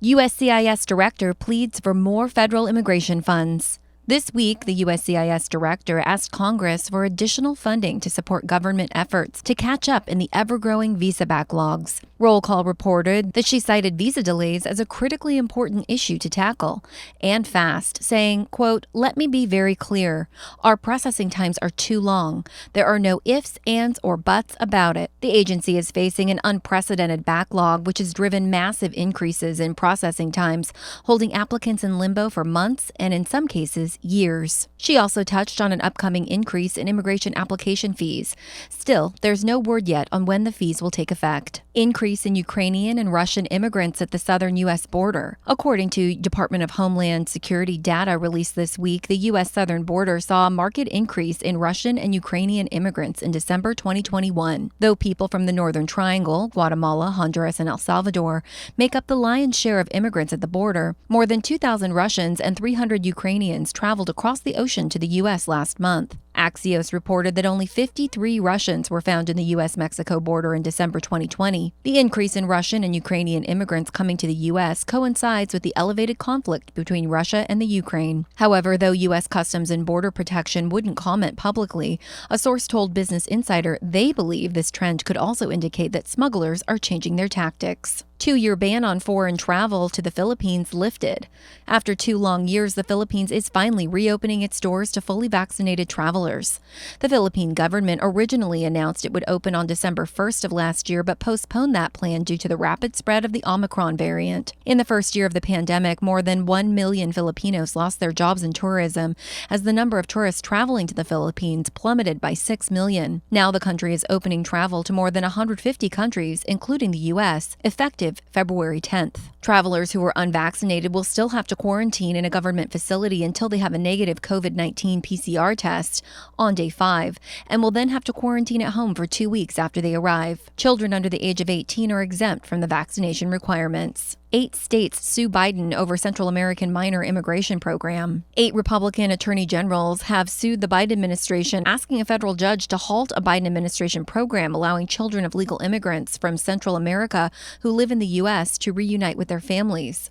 USCIS Director pleads for more federal immigration funds. This week, the USCIS Director asked Congress for additional funding to support government efforts to catch up in the ever-growing visa backlogs. Roll Call reported that she cited visa delays as a critically important issue to tackle, and fast, saying, quote, "Let me be very clear. Our processing times are too long. There are no ifs, ands, or buts about it." The agency is facing an unprecedented backlog, which has driven massive increases in processing times, holding applicants in limbo for months and, in some cases, years. She also touched on an upcoming increase in immigration application fees. Still, there's no word yet on when the fees will take effect. Increase in Ukrainian and Russian immigrants at the southern U.S. border. According to Department of Homeland Security data released this week, the U.S. southern border saw a marked increase in Russian and Ukrainian immigrants in December 2021. Though people from the Northern Triangle, Guatemala, Honduras, and El Salvador, make up the lion's share of immigrants at the border, more than 2,000 Russians and 300 Ukrainians traveled across the ocean to the U.S. last month. Axios reported that only 53 Russians were found in the U.S.-Mexico border in December 2020. The increase in Russian and Ukrainian immigrants coming to the U.S. coincides with the elevated conflict between Russia and the Ukraine. However, though U.S. Customs and Border Protection wouldn't comment publicly, a source told Business Insider they believe this trend could also indicate that smugglers are changing their tactics. Two-year ban on foreign travel to the Philippines lifted. After 2 long years, the Philippines is finally reopening its doors to fully vaccinated travelers. The Philippine government originally announced it would open on December 1st of last year, but postponed that plan due to the rapid spread of the Omicron variant. In the first year of the pandemic, more than 1 million Filipinos lost their jobs in tourism, as the number of tourists traveling to the Philippines plummeted by 6 million. Now the country is opening travel to more than 150 countries, including the U.S., effective February 10th. Travelers who are unvaccinated will still have to quarantine in a government facility until they have a negative COVID-19 PCR test on day 5, and will then have to quarantine at home for 2 weeks after they arrive. Children under the age of 18 are exempt from the vaccination requirements. 8 states sue Biden over Central American minor immigration program. 8 Republican attorney generals have sued the Biden administration, asking a federal judge to halt a Biden administration program allowing children of legal immigrants from Central America who live in the U.S. to reunite with their families.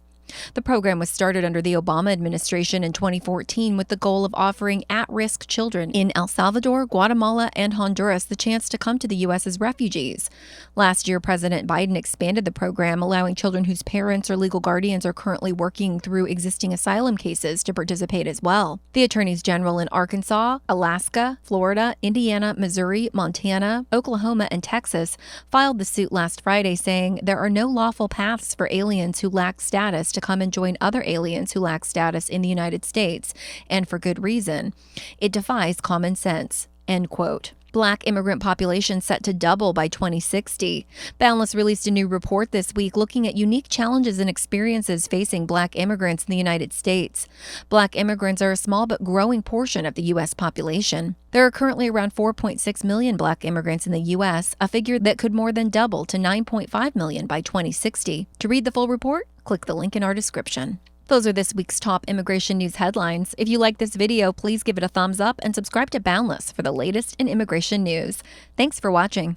The program was started under the Obama administration in 2014 with the goal of offering at-risk children in El Salvador, Guatemala, and Honduras the chance to come to the U.S. as refugees. Last year, President Biden expanded the program, allowing children whose parents or legal guardians are currently working through existing asylum cases to participate as well. The attorneys general in Arkansas, Alaska, Florida, Indiana, Missouri, Montana, Oklahoma, and Texas filed the suit last Friday, saying there are no lawful paths for aliens who lack status to come and join other aliens who lack status in the United States, and for good reason. It defies common sense. End quote. Black immigrant population set to double by 2060. Boundless released a new report this week looking at unique challenges and experiences facing Black immigrants in the United States. Black immigrants are a small but growing portion of the U.S. population. There are currently around 4.6 million Black immigrants in the U.S., a figure that could more than double to 9.5 million by 2060. To read the full report, click the link in our description. Those are this week's top immigration news headlines. If you like this video, please give it a thumbs up and subscribe to Boundless for the latest in immigration news. Thanks for watching.